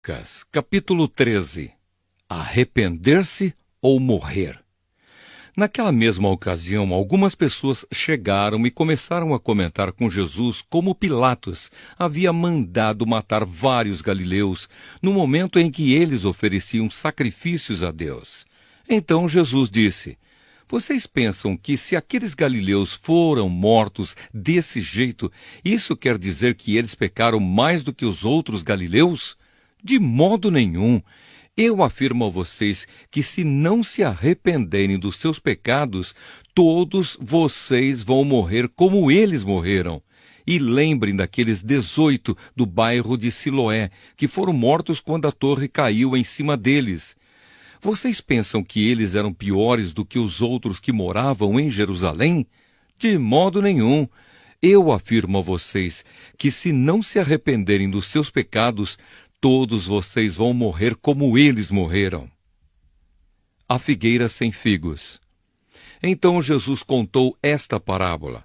Lucas, capítulo 13. Arrepender-se ou morrer? Naquela mesma ocasião, algumas pessoas chegaram e começaram a comentar com Jesus como Pilatos havia mandado matar vários galileus no momento em que eles ofereciam sacrifícios a Deus. Então Jesus disse: vocês pensam que se aqueles galileus foram mortos desse jeito, isso quer dizer que eles pecaram mais do que os outros galileus? De modo nenhum. Eu afirmo a vocês que se não se arrependerem dos seus pecados, todos vocês vão morrer como eles morreram. E lembrem daqueles 18 do bairro de Siloé, que foram mortos quando a torre caiu em cima deles. Vocês pensam que eles eram piores do que os outros que moravam em Jerusalém? De modo nenhum. Eu afirmo a vocês que se não se arrependerem dos seus pecados, todos vocês vão morrer como eles morreram. A figueira sem figos. Então Jesus contou esta parábola.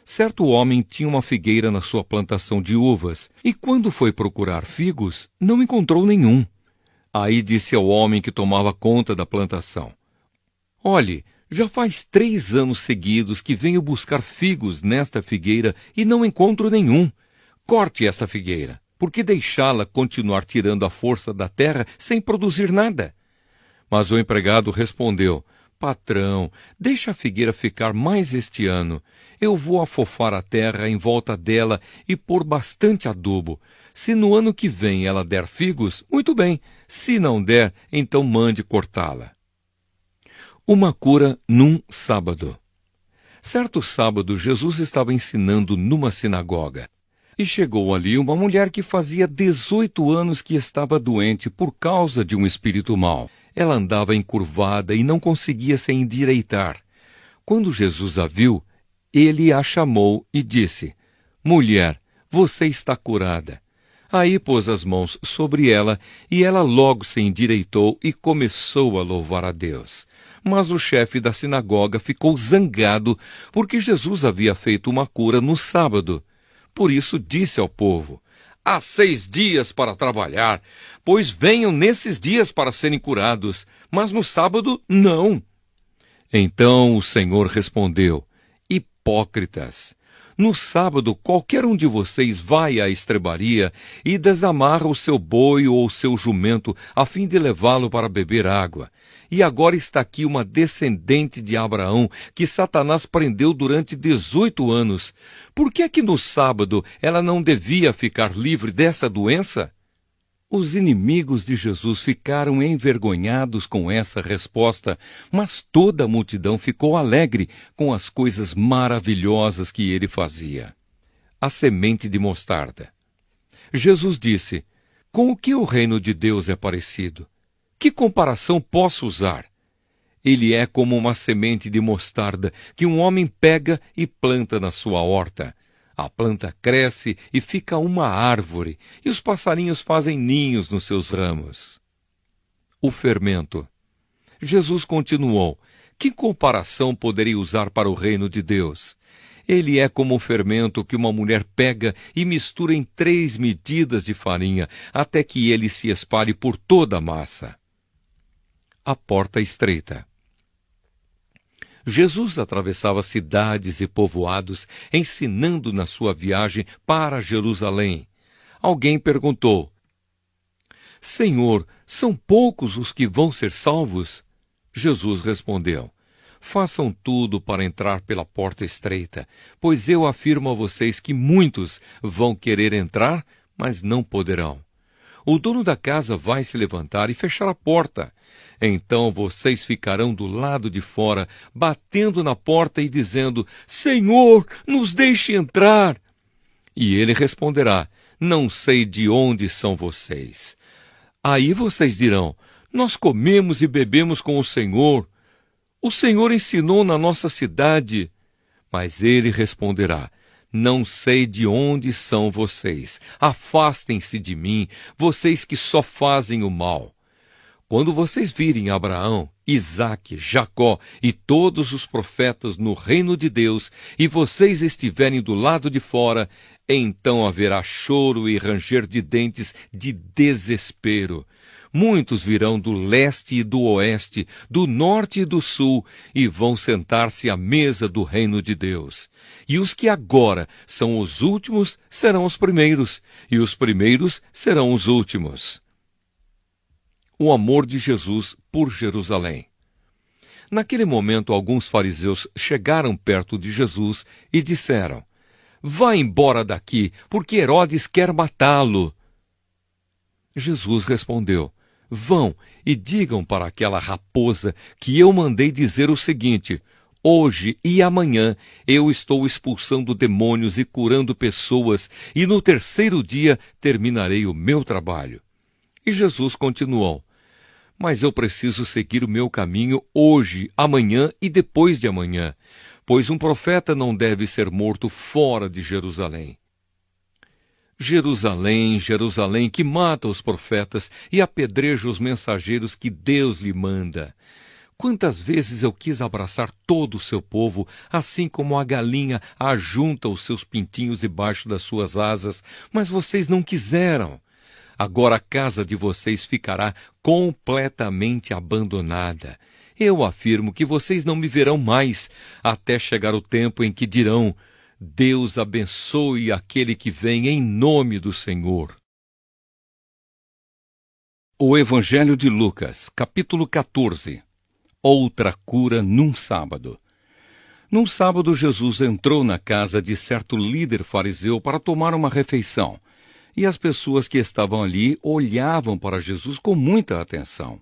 Certo homem tinha uma figueira na sua plantação de uvas, e quando foi procurar figos, não encontrou nenhum. Aí disse ao homem que tomava conta da plantação: olhe, já faz 3 anos seguidos que venho buscar figos nesta figueira e não encontro nenhum. Corte esta figueira. Por que deixá-la continuar tirando a força da terra sem produzir nada? Mas o empregado respondeu: patrão, deixa a figueira ficar mais este ano. Eu vou afofar a terra em volta dela e pôr bastante adubo. Se no ano que vem ela der figos, muito bem. Se não der, então mande cortá-la. Uma cura num sábado. Certo sábado, Jesus estava ensinando numa sinagoga. E chegou ali uma mulher que fazia 18 anos que estava doente por causa de um espírito mau. Ela andava encurvada e não conseguia se endireitar. Quando Jesus a viu, ele a chamou e disse: mulher, você está curada. Aí pôs as mãos sobre ela, e ela logo se endireitou e começou a louvar a Deus. Mas o chefe da sinagoga ficou zangado, porque Jesus havia feito uma cura no sábado. Por isso disse ao povo: há 6 dias para trabalhar, pois venham nesses dias para serem curados, mas no sábado não. Então o Senhor respondeu: hipócritas! No sábado, qualquer um de vocês vai à estrebaria e desamarra o seu boi ou o seu jumento, a fim de levá-lo para beber água. E agora está aqui uma descendente de Abraão, que Satanás prendeu durante 18 anos. Por que é que no sábado ela não devia ficar livre dessa doença? Os inimigos de Jesus ficaram envergonhados com essa resposta, mas toda a multidão ficou alegre com as coisas maravilhosas que ele fazia. A semente de mostarda. Jesus disse: com o que o reino de Deus é parecido? Que comparação posso usar? Ele é como uma semente de mostarda que um homem pega e planta na sua horta. A planta cresce e fica uma árvore, e os passarinhos fazem ninhos nos seus ramos. O fermento. Jesus continuou: que comparação poderei usar para o reino de Deus? Ele é como um fermento que uma mulher pega e mistura em 3 medidas de farinha, até que ele se espalhe por toda a massa. A porta estreita. Jesus atravessava cidades e povoados, ensinando na sua viagem para Jerusalém. Alguém perguntou: Senhor, são poucos os que vão ser salvos? Jesus respondeu: façam tudo para entrar pela porta estreita, pois eu afirmo a vocês que muitos vão querer entrar, mas não poderão. O dono da casa vai se levantar e fechar a porta. Então vocês ficarão do lado de fora, batendo na porta e dizendo: Senhor, nos deixe entrar. E ele responderá: não sei de onde são vocês. Aí vocês dirão: nós comemos e bebemos com o Senhor. O Senhor ensinou na nossa cidade. Mas ele responderá: não sei de onde são vocês. Afastem-se de mim, vocês que só fazem o mal. Quando vocês virem Abraão, Isaque, Jacó e todos os profetas no reino de Deus, e vocês estiverem do lado de fora, então haverá choro e ranger de dentes de desespero. Muitos virão do leste e do oeste, do norte e do sul, e vão sentar-se à mesa do reino de Deus. E os que agora são os últimos serão os primeiros, e os primeiros serão os últimos. O amor de Jesus por Jerusalém. Naquele momento, alguns fariseus chegaram perto de Jesus e disseram: Vá embora daqui, porque Herodes quer matá-lo. Jesus respondeu: Vão e digam para aquela raposa que eu mandei dizer o seguinte: hoje e amanhã eu estou expulsando demônios e curando pessoas, e no terceiro dia terminarei o meu trabalho. E Jesus continuou: Mas eu preciso seguir o meu caminho hoje, amanhã e depois de amanhã, pois um profeta não deve ser morto fora de Jerusalém. Jerusalém, Jerusalém, que mata os profetas e apedreja os mensageiros que Deus lhe manda. Quantas vezes eu quis abraçar todo o seu povo, assim como a galinha ajunta os seus pintinhos debaixo das suas asas, mas vocês não quiseram. Agora a casa de vocês ficará completamente abandonada. Eu afirmo que vocês não me verão mais, até chegar o tempo em que dirão: Deus abençoe aquele que vem em nome do Senhor. O Evangelho de Lucas, capítulo 14. Outra cura num sábado. Num sábado, Jesus entrou na casa de certo líder fariseu para tomar uma refeição. E as pessoas que estavam ali olhavam para Jesus com muita atenção.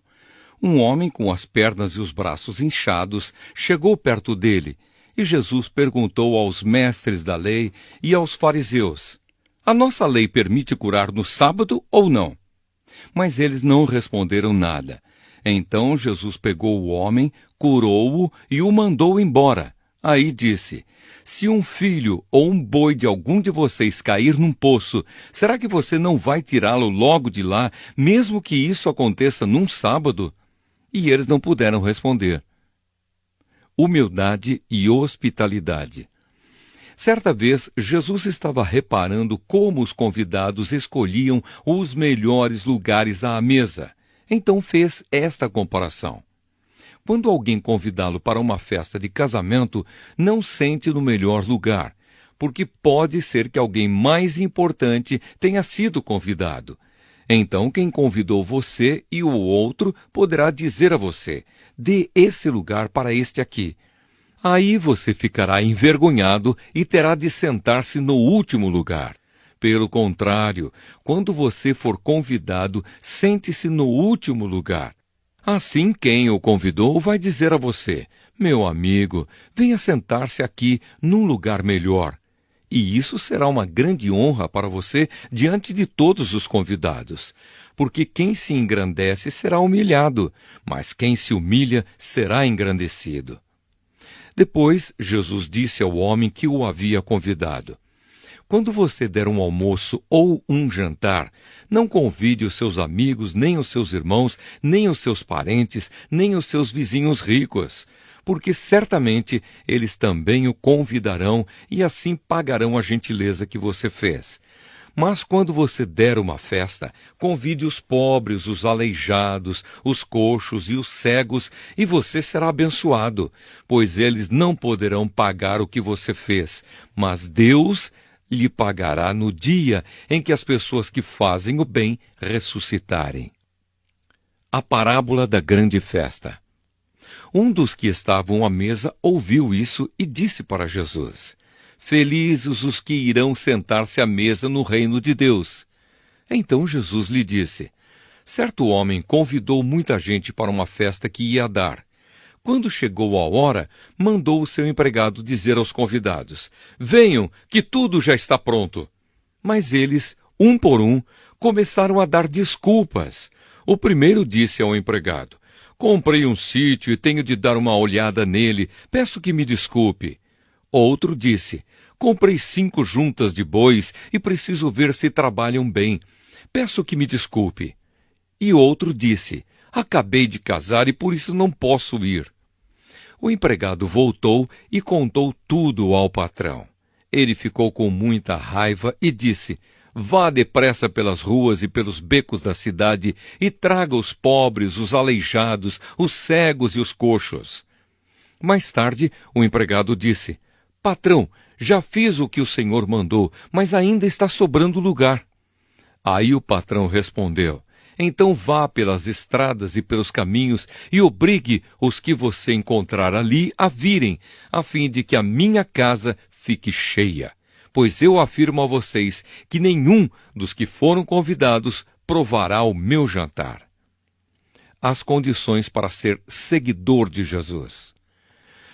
Um homem com as pernas e os braços inchados chegou perto dele, e Jesus perguntou aos mestres da lei e aos fariseus: A nossa lei permite curar no sábado ou não? Mas eles não responderam nada. Então Jesus pegou o homem, curou-o e o mandou embora. Aí disse: Se um filho ou um boi de algum de vocês cair num poço, será que você não vai tirá-lo logo de lá, mesmo que isso aconteça num sábado? E eles não puderam responder. Humildade e hospitalidade. Certa vez, Jesus estava reparando como os convidados escolhiam os melhores lugares à mesa. Então fez esta comparação. Quando alguém convidá-lo para uma festa de casamento, não sente no melhor lugar, porque pode ser que alguém mais importante tenha sido convidado. Então quem convidou você e o outro poderá dizer a você: dê esse lugar para este aqui. Aí você ficará envergonhado e terá de sentar-se no último lugar. Pelo contrário, quando você for convidado, sente-se no último lugar. Assim, quem o convidou vai dizer a você: meu amigo, venha sentar-se aqui num lugar melhor. E isso será uma grande honra para você diante de todos os convidados. Porque quem se engrandece será humilhado, mas quem se humilha será engrandecido. Depois, Jesus disse ao homem que o havia convidado: Quando você der um almoço ou um jantar, não convide os seus amigos, nem os seus irmãos, nem os seus parentes, nem os seus vizinhos ricos, porque certamente eles também o convidarão e assim pagarão a gentileza que você fez. Mas quando você der uma festa, convide os pobres, os aleijados, os coxos e os cegos, e você será abençoado, pois eles não poderão pagar o que você fez, mas Deus lhe pagará no dia em que as pessoas que fazem o bem ressuscitarem. A parábola da grande festa. Um dos que estavam à mesa ouviu isso e disse para Jesus: Felizes os que irão sentar-se à mesa no reino de Deus. Então Jesus lhe disse: Certo homem convidou muita gente para uma festa que ia dar. Quando chegou a hora, mandou o seu empregado dizer aos convidados: Venham, que tudo já está pronto. Mas eles, um por um, começaram a dar desculpas. O primeiro disse ao empregado: Comprei um sítio e tenho de dar uma olhada nele, peço que me desculpe. Outro disse: Comprei 5 juntas de bois e preciso ver se trabalham bem, peço que me desculpe. E outro disse: Acabei de casar e por isso não posso ir. O empregado voltou e contou tudo ao patrão. Ele ficou com muita raiva e disse: vá depressa pelas ruas e pelos becos da cidade e traga os pobres, os aleijados, os cegos e os coxos. Mais tarde, o empregado disse: patrão, já fiz o que o senhor mandou, mas ainda está sobrando lugar. Aí o patrão respondeu: então vá pelas estradas e pelos caminhos e obrigue os que você encontrar ali a virem, a fim de que a minha casa fique cheia. Pois eu afirmo a vocês que nenhum dos que foram convidados provará o meu jantar. As condições para ser seguidor de Jesus.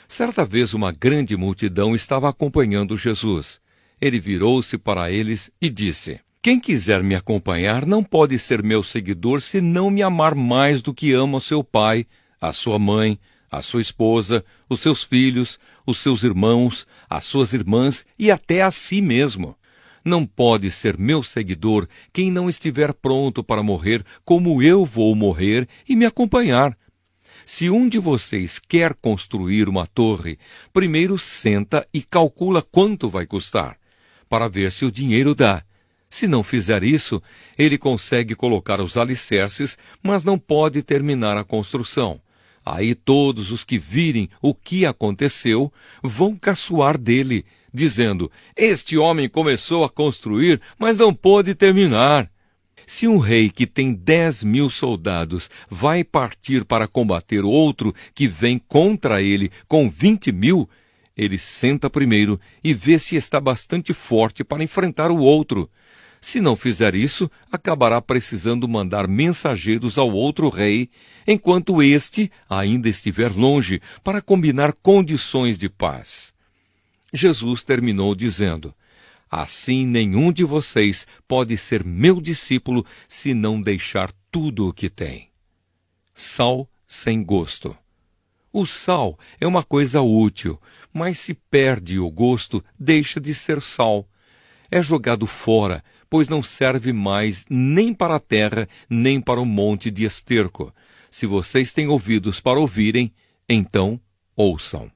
Certa vez uma grande multidão estava acompanhando Jesus. Ele virou-se para eles e disse: quem quiser me acompanhar não pode ser meu seguidor se não me amar mais do que ama o seu pai, a sua mãe, a sua esposa, os seus filhos, os seus irmãos, as suas irmãs e até a si mesmo. Não pode ser meu seguidor quem não estiver pronto para morrer como eu vou morrer e me acompanhar. Se um de vocês quer construir uma torre, primeiro senta e calcula quanto vai custar, para ver se o dinheiro dá. Se não fizer isso, ele consegue colocar os alicerces, mas não pode terminar a construção. Aí todos os que virem o que aconteceu vão caçoar dele, dizendo: este homem começou a construir, mas não pôde terminar. Se um rei que tem 10.000 soldados vai partir para combater outro que vem contra ele com 20.000, ele senta primeiro e vê se está bastante forte para enfrentar o outro. Se não fizer isso, acabará precisando mandar mensageiros ao outro rei, enquanto este ainda estiver longe, para combinar condições de paz. Jesus terminou dizendo: assim nenhum de vocês pode ser meu discípulo se não deixar tudo o que tem. Sal sem gosto. O sal é uma coisa útil, mas se perde o gosto, deixa de ser sal. É jogado fora, pois não serve mais nem para a terra, nem para o monte de esterco. Se vocês têm ouvidos para ouvirem, então ouçam.